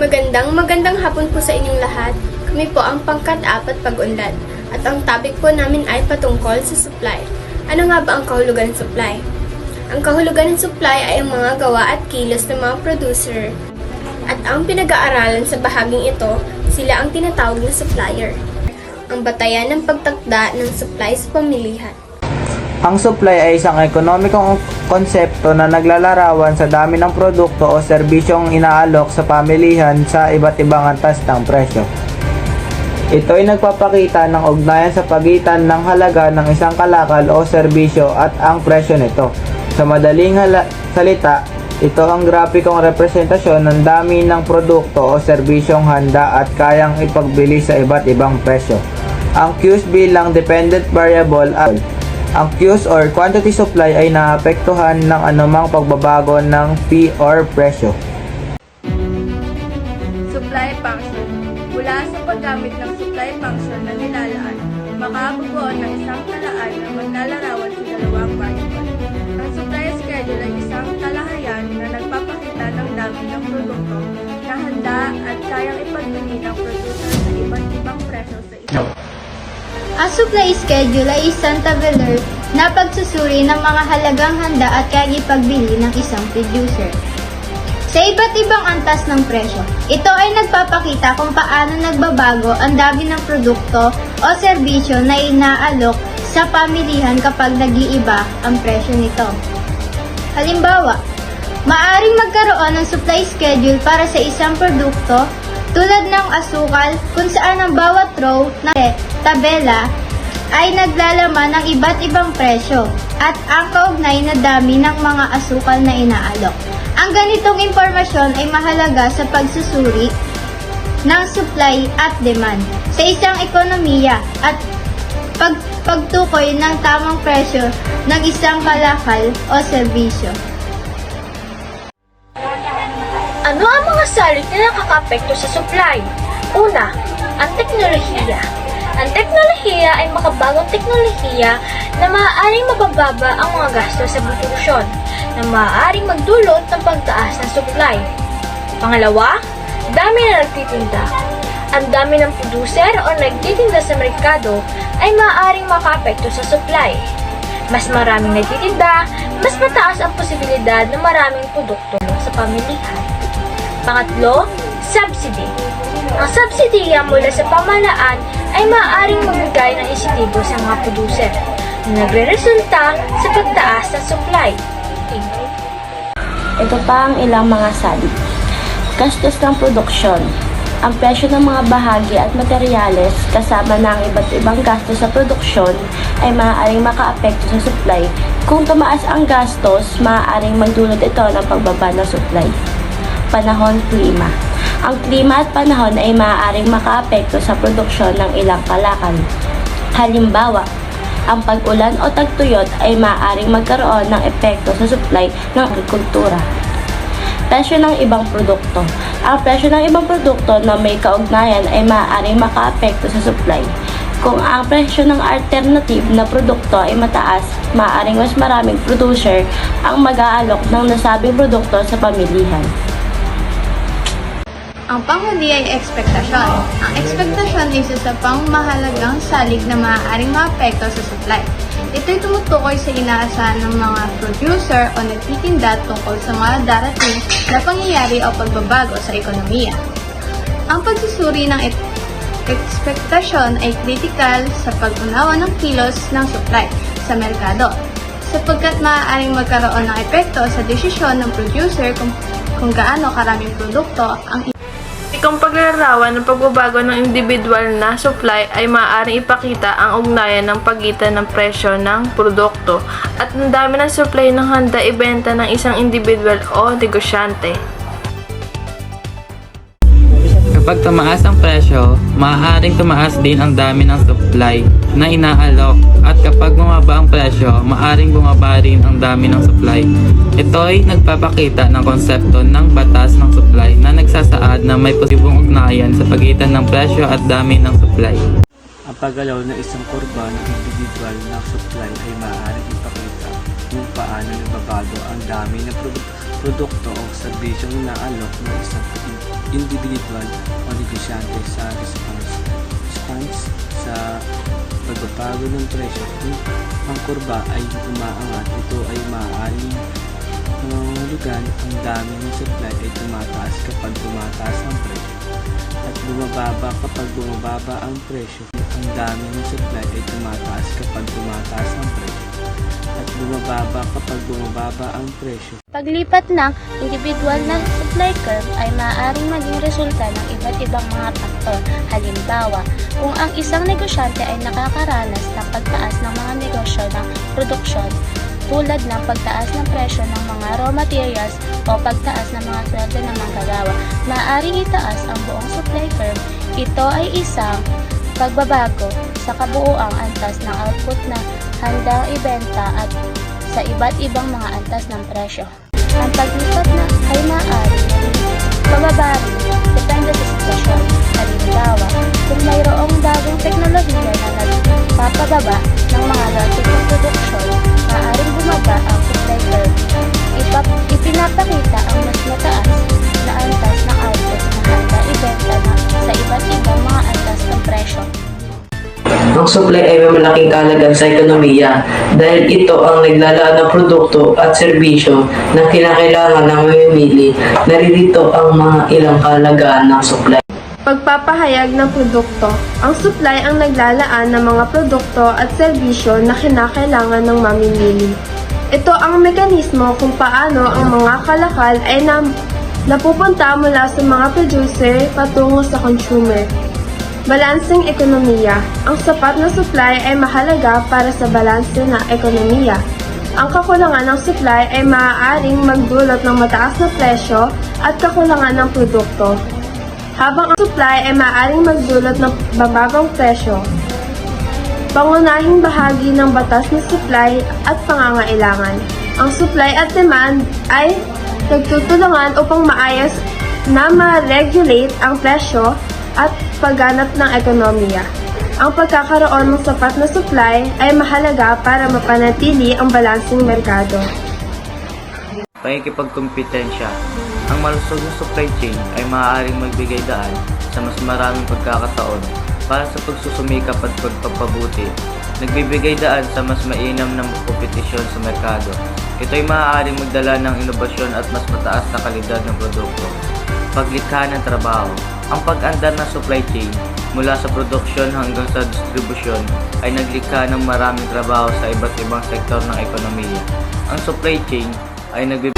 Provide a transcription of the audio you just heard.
Magandang hapon po sa inyong lahat. Kami po ang pangkat-4 pag-unlad at ang topic po namin ay patungkol sa supply. Ano nga ba ang kahulugan ng supply? Ang kahulugan ng supply ay ang mga gawa at kilos ng mga producer at ang pinag-aaralan sa bahaging ito, sila ang tinatawag na supplier. Ang batayan ng pagtakda ng supply sa pamilihan. Ang supply ay isang ekonomikong konsepto na naglalarawan sa dami ng produkto o serbisyong inaalok sa pamilihan sa iba't ibang antas ng presyo. Ito ay nagpapakita ng ugnayan sa pagitan ng halaga ng isang kalakal o serbisyo at ang presyo nito. Sa madaling salita, ito ang grafikong representasyon ng dami ng produkto o serbisyong handa at kayang ipagbili sa iba't ibang presyo. Ang Q's bilang dependent variable at ang Q's or quantity supply ay naapektuhan ng anumang pagbabago ng P or presyo. Supply function. Mula sa paggamit ng supply function na nilalaan, makabubuo ng isang talaan na maglalarawan sa dalawang variable. Ang supply schedule ay isang talahayan na nagpapakita ng dami ng produkto na handa at kayang ipagbili ng producer sa iba't ibang presyo sa isang. Ang supply schedule ay isang tabular na pagsusuri ng mga halagang handa at kayang ipagbili ng isang producer sa iba't ibang antas ng presyo. Ito ay nagpapakita kung paano nagbabago ang dami ng produkto o serbisyo na inaalok sa pamilihan kapag nag-iiba ang presyo nito. Halimbawa, maaaring magkaroon ng supply schedule para sa isang produkto tulad ng asukal kung saan ang bawat row ng tabela ay naglalaman ng iba't ibang presyo at ang kaugnay na dami ng mga asukal na inaalok. Ang ganitong impormasyon ay mahalaga sa pagsusuri ng supply at demand sa isang ekonomiya at pagtukoy ng tamang presyo ng isang kalakal o serbisyo. Ano ang mga salik na nakakaapekto sa supply? Una, ang teknolohiya. Ang teknolohiya ay makabagong teknolohiya na maaaring mabababa ang mga gastos sa produksyon, na maaaring magdulot ng pagtaas ng supply. Pangalawa, dami na nagtitinda. Ang dami ng producer o nagtitinda sa merkado ay maaaring makaapekto sa supply. Mas maraming nagtitinda, mas mataas ang posibilidad na maraming produkto sa pamilihan. Pangatlo, subsidy. Ang subsidiya mula sa pamahalaan ay maaaring magbigay ng insentibo sa mga producer na nagre-resulta sa pagtaas ng supply. Ito pa ang ilang mga salik. Gastos ng produksyon. Ang presyo ng mga bahagi at materyales kasama ng iba't ibang gastos sa produksyon ay maaaring makaapekto sa supply. Kung tumaas ang gastos, maaaring magdulot ito ng pagbaba ng supply. Panahon, klima. Ang klima at panahon ay maaaring makaapekto sa produksyon ng ilang kalakal. Halimbawa, ang pag-ulan o tagtuyot ay maaaring magkaroon ng epekto sa supply ng agrikultura. Presyo ng ibang produkto. Ang presyo ng ibang produkto na may kaugnayan ay maaaring makaapekto sa supply. Kung ang presyo ng alternative na produkto ay mataas, maaaring mas maraming producer ang mag-aalok ng nasabing produkto sa pamilihan. Ang panghuli ay ekspektasyon. Ang ekspektasyon ay isa sa pangmahalagang salig na maaaring maapekto sa supply. Ito'y tumutukoy sa inaasahan ng mga producer o nagtitinda tungkol sa mga darating na pangyayari o pagbabago sa ekonomiya. Ang pagsusuri ng ekspektasyon ay kritikal sa pag-unawa ng kilos ng supply sa merkado, sapagkat maaaring magkaroon ng epekto sa desisyon ng producer kung gaano karaming produkto ang Kung paglalarawan ng pagbabago ng individual na supply ay maaaring ipakita ang ugnayan ng pagitan ng presyo ng produkto at ng dami ng supply ng handa ibenta ng isang individual o negosyante. Kapag tumaas ang presyo, maaaring tumaas din ang dami ng supply na inaalok at kapag bumaba ang presyo, maaaring bumaba rin ang dami ng supply. Ito ay nagpapakita ng konsepto ng batas ng supply na nagsasaad na may positibong ugnayan sa pagitan ng presyo at dami ng supply. Ang paggalaw ng isang kurba ng individual na supply ay maaaring ipakita kung paano nagbabago ang dami ng produkto produkto o serbisyong inaalok ng isang individual o negosyante sa response sa pagbabago ng presyo. Kung ang kurba ay umaangat, ito ay maaaring nangangahulugan ang dami ng supply ay tumataas kapag tumataas ang presyo at bumababa kapag bumababa ang presyo. Ang dami ng supply ay tumataas kapag tumataas ang presyo at bumababa kapag bumababa ang presyo. Paglipat ng individual na supply curve ay maaaring maging resulta ng iba't ibang mga faktor. Halimbawa, kung ang isang negosyante ay nakakaranas ng pagtaas ng mga negosyo ng produksyon, tulad ng pagtaas ng presyo ng mga raw materials o pagtaas ng mga sweldo ng manggagawa, maaaring itaas ang buong supply curve. Ito ay isang pagbabago sa kabuuang antas ng output na handang ibenta at sa iba't ibang mga antas ng presyo. Ang paglipat na ay maaaring bababa rin depende sa sitwasyon. Halimbawa, kung mayroong bagong teknolohiya na nagpapababa ng mga dating na produksyon, maaaring bumaba ang supply curve. Ipinapakita ang mas mataas na antas ng output na handa ibenta na sa iba't ibang mga antas ng presyo. Ang supply ay may malaking kahalagan sa ekonomiya dahil ito ang naglalaan ng produkto at serbisyo na kinakailangan ng mamimili. Naririto ang mga ilang kahalagaan ng supply. Pagpapahayag ng produkto. Ang supply ang naglalaan ng mga produkto at serbisyo na kinakailangan ng mamimili. Ito ang mekanismo kung paano ang mga kalakal ay napupunta mula sa mga producer patungo sa consumer. Balanseng ekonomiya. Ang sapat na supply ay mahalaga para sa balanse na ekonomiya. Ang kakulangan ng supply ay maaaring magdulot ng mataas na presyo at kakulangan ng produkto, habang ang supply ay maaaring magdulot ng bababang presyo. Pangunahing bahagi ng batas na supply at pangangailangan. Ang supply at demand ay nagtutulungan upang maayos na ma-regulate ang presyo at pagganap ng ekonomiya. Ang pagkakaroon ng sapat na supply ay mahalaga para mapanatili ang balanseng merkado. Pakikipagkompetensya. Ang malusog na supply chain ay maaaring magbigay daan sa mas maraming pagkakataon para sa pagsusumikap at pagpapabuti. Nagbibigay daan sa mas mainam na kompetisyon sa merkado. Ito ay maaaring magdala ng inobasyon at mas mataas na kalidad ng produkto. Paglikha ng trabaho. Ang pag-andar ng supply chain mula sa produksyon hanggang sa distribusyon ay naglikha ng maraming trabaho sa iba't ibang sektor ng ekonomiya. Ang supply chain ay nagbibigay